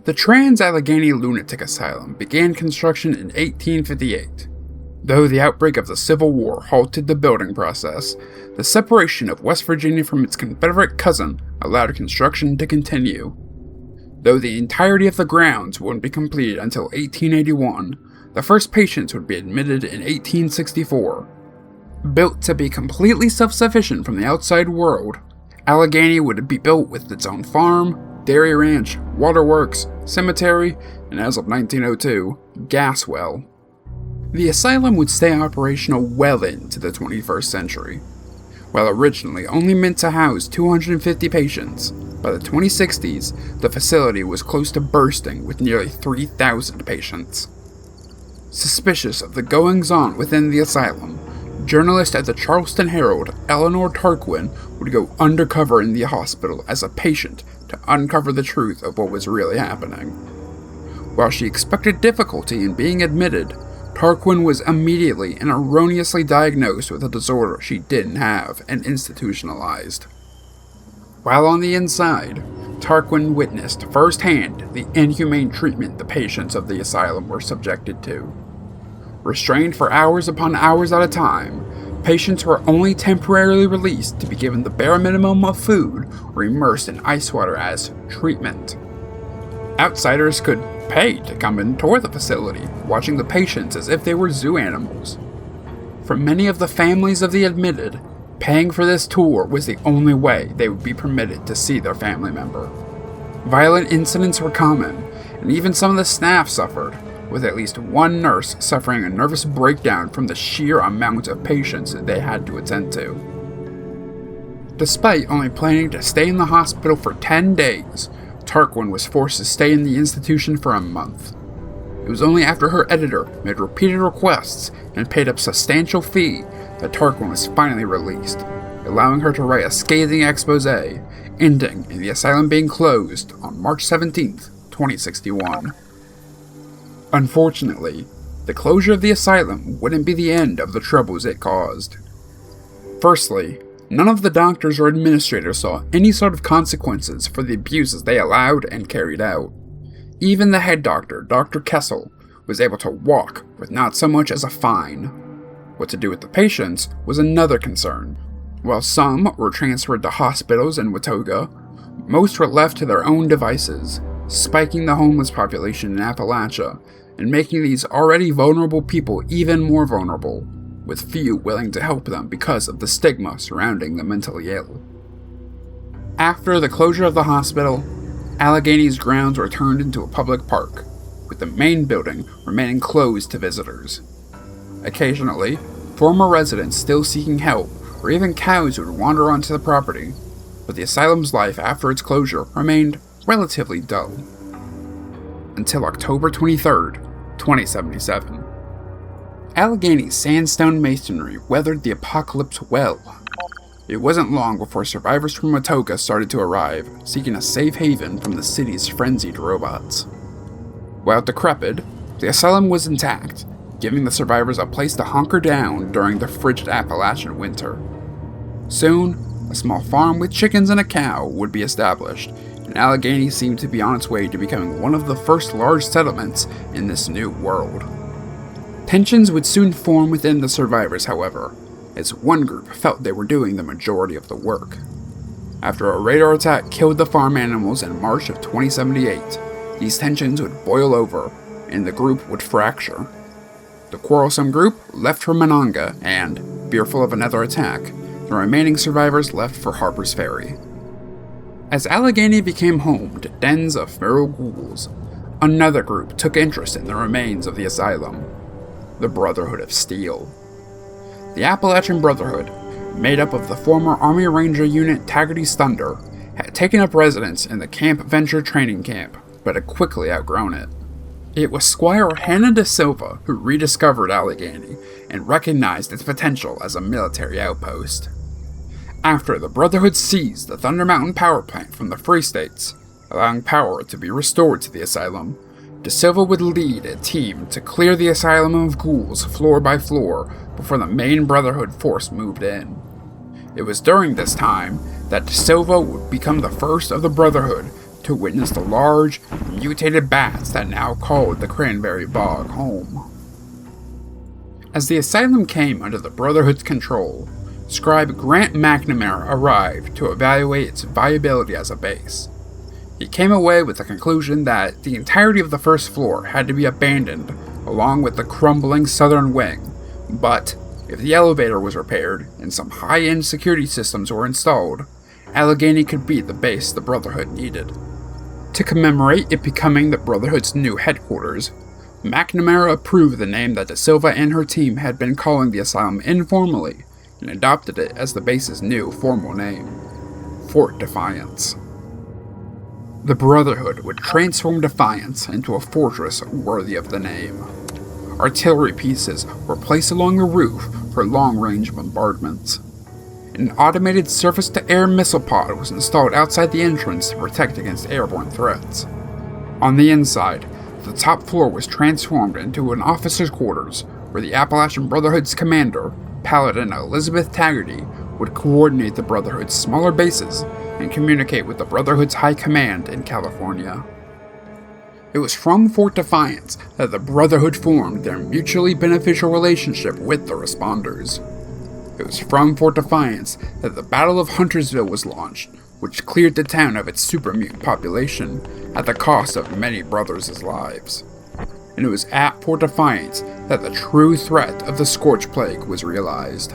The Trans-Allegheny Lunatic Asylum began construction in 1858. Though the outbreak of the Civil War halted the building process, the separation of West Virginia from its Confederate cousin allowed construction to continue. Though the entirety of the grounds wouldn't be completed until 1881, the first patients would be admitted in 1864. Built to be completely self-sufficient from the outside world, Allegheny would be built with its own farm, dairy ranch, waterworks, cemetery, and as of 1902, gas well. The asylum would stay operational well into the 21st century. While originally only meant to house 250 patients, by the 2060s, the facility was close to bursting with nearly 3,000 patients. Suspicious of the goings-on within the asylum, journalist at the Charleston Herald, Eleanor Tarquin, would go undercover in the hospital as a patient to uncover the truth of what was really happening. While she expected difficulty in being admitted, Tarquin was immediately and erroneously diagnosed with a disorder she didn't have and institutionalized. While on the inside, Tarquin witnessed firsthand the inhumane treatment the patients of the asylum were subjected to. Restrained for hours upon hours at a time, patients were only temporarily released to be given the bare minimum of food or immersed in ice water as treatment. Outsiders could pay to come and tour the facility, watching the patients as if they were zoo animals. For many of the families of the admitted, paying for this tour was the only way they would be permitted to see their family member. Violent incidents were common, and even some of the staff suffered, with at least one nurse suffering a nervous breakdown from the sheer amount of patients they had to attend to. Despite only planning to stay in the hospital for 10 days, Tarquin was forced to stay in the institution for a month. It was only after her editor made repeated requests and paid a substantial fee that Tarquin was finally released, allowing her to write a scathing expose, ending in the asylum being closed on March 17, 2061. Unfortunately, the closure of the asylum wouldn't be the end of the troubles it caused. Firstly, none of the doctors or administrators saw any sort of consequences for the abuses they allowed and carried out. Even the head doctor, Dr. Kessel, was able to walk with not so much as a fine. What to do with the patients was another concern. While some were transferred to hospitals in Watauga, most were left to their own devices, spiking the homeless population in Appalachia and making these already vulnerable people even more vulnerable, with few willing to help them because of the stigma surrounding the mentally ill. After the closure of the hospital, Allegheny's grounds were turned into a public park, with the main building remaining closed to visitors. Occasionally, former residents still seeking help, or even cows would wander onto the property, but the asylum's life after its closure remained relatively dull. Until October 23, 2077. Allegheny's sandstone masonry weathered the apocalypse well. It wasn't long before survivors from Watauga started to arrive, seeking a safe haven from the city's frenzied robots. While decrepit, the asylum was intact, giving the survivors a place to hunker down during the frigid Appalachian winter. Soon, a small farm with chickens and a cow would be established, and Allegheny seemed to be on its way to becoming one of the first large settlements in this new world. Tensions would soon form within the survivors, however, as one group felt they were doing the majority of the work. After a radar attack killed the farm animals in March of 2078, these tensions would boil over, and the group would fracture. The quarrelsome group left for Monongah, and, fearful of another attack, the remaining survivors left for Harper's Ferry. As Allegheny became home to dens of feral ghouls, another group took interest in the remains of the asylum, the Brotherhood of Steel. The Appalachian Brotherhood, made up of the former Army Ranger unit Taggarty's Thunder, had taken up residence in the Camp Venture training camp, but had quickly outgrown it. It was Squire Hannah de Silva who rediscovered Allegheny and recognized its potential as a military outpost. After the Brotherhood seized the Thunder Mountain power plant from the Free States, allowing power to be restored to the asylum, De Silva would lead a team to clear the asylum of ghouls floor by floor before the main Brotherhood force moved in. It was during this time that De Silva would become the first of the Brotherhood to witness the large, mutated bats that now called the Cranberry Bog home. As the asylum came under the Brotherhood's control, Scribe Grant McNamara arrived to evaluate its viability as a base. He came away with the conclusion that the entirety of the first floor had to be abandoned, along with the crumbling southern wing, but if the elevator was repaired and some high-end security systems were installed, Allegheny could be the base the Brotherhood needed. To commemorate it becoming the Brotherhood's new headquarters, McNamara approved the name that De Silva and her team had been calling the asylum informally and adopted it as the base's new formal name, Fort Defiance. The Brotherhood would transform Defiance into a fortress worthy of the name. Artillery pieces were placed along the roof for long-range bombardments. An automated surface-to-air missile pod was installed outside the entrance to protect against airborne threats. On the inside, the top floor was transformed into an officer's quarters where the Appalachian Brotherhood's commander, Paladin Elizabeth Taggarty, would coordinate the Brotherhood's smaller bases and communicate with the Brotherhood's high command in California. It was from Fort Defiance that the Brotherhood formed their mutually beneficial relationship with the Responders. It was from Fort Defiance that the Battle of Huntersville was launched, which cleared the town of its super-mutant population at the cost of many brothers' lives. And it was at Fort Defiance that the true threat of the Scorch Plague was realized.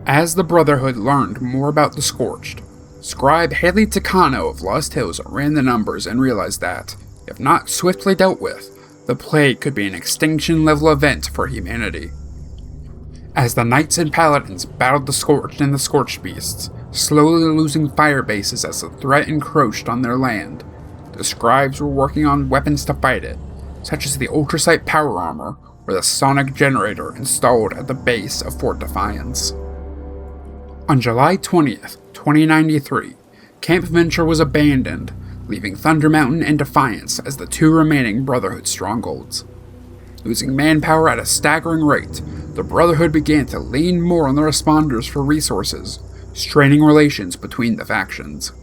As the Brotherhood learned more about the Scorched, Scribe Haley Takano of Lost Hills ran the numbers and realized that, if not swiftly dealt with, the plague could be an extinction-level event for humanity. As the Knights and Paladins battled the Scorched and the Scorched Beasts, slowly losing fire bases as the threat encroached on their land, the Scribes were working on weapons to fight it, such as the Ultrasight power armor or the sonic generator installed at the base of Fort Defiance. On July 20th, 2093, Camp Venture was abandoned, leaving Thunder Mountain and Defiance as the two remaining Brotherhood strongholds. Losing manpower at a staggering rate, the Brotherhood began to lean more on the Responders for resources, straining relations between the factions.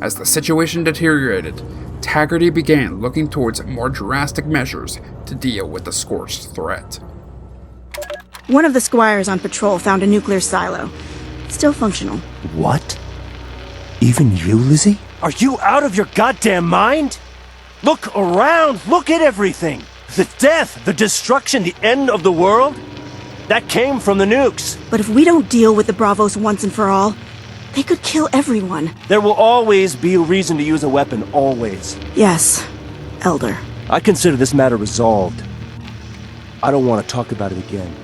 As the situation deteriorated, Taggarty began looking towards more drastic measures to deal with the Scorched threat. One of the squires on patrol found a nuclear silo. Still functional. What? Even you, Lizzie? Are you out of your goddamn mind? Look around! Look at everything! The death, the destruction, the end of the world? That came from the nukes. But if we don't deal with the Bravos once and for all, they could kill everyone. There will always be a reason to use a weapon, always. Yes, Elder. I consider this matter resolved. I don't want to talk about it again.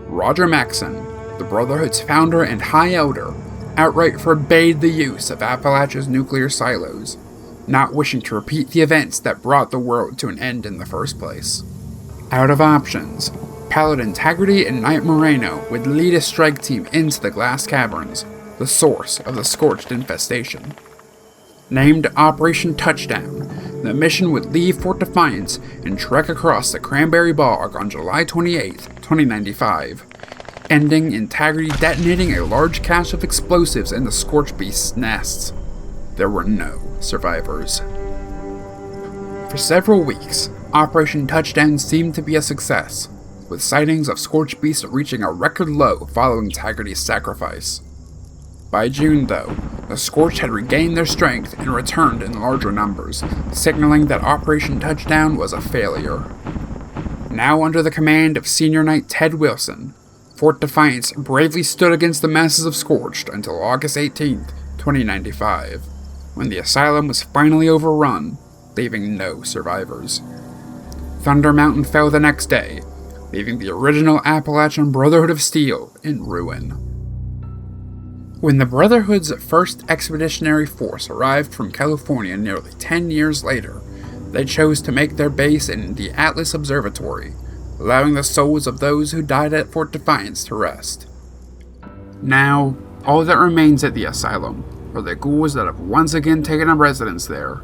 Roger Maxson, the Brotherhood's founder and High Elder, outright forbade the use of Appalachia's nuclear silos, not wishing to repeat the events that brought the world to an end in the first place. Out of options, Paladin Taggarty and Knight Moreno would lead a strike team into the Glass Caverns, the source of the Scorched infestation. Named Operation Touchdown, the mission would leave Fort Defiance and trek across the Cranberry Bog on July 28, 2095, ending in Taggarty detonating a large cache of explosives in the Scorched Beast's nests. There were no survivors. For several weeks, Operation Touchdown seemed to be a success, with sightings of Scorched Beasts reaching a record low following Taggarty's sacrifice. By June, though, the Scorched had regained their strength and returned in larger numbers, signaling that Operation Touchdown was a failure. Now under the command of Senior Knight Ted Wilson, Fort Defiance bravely stood against the masses of Scorched until August 18, 2095, when the asylum was finally overrun, leaving no survivors. Thunder Mountain fell the next day, leaving the original Appalachian Brotherhood of Steel in ruin. When the Brotherhood's first expeditionary force arrived from California nearly 10 years later, they chose to make their base in the Atlas Observatory, allowing the souls of those who died at Fort Defiance to rest. Now, all that remains at the asylum are the ghouls that have once again taken up residence there,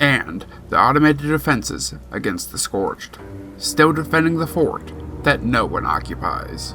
and the automated defenses against the Scorched, still defending the fort that no one occupies.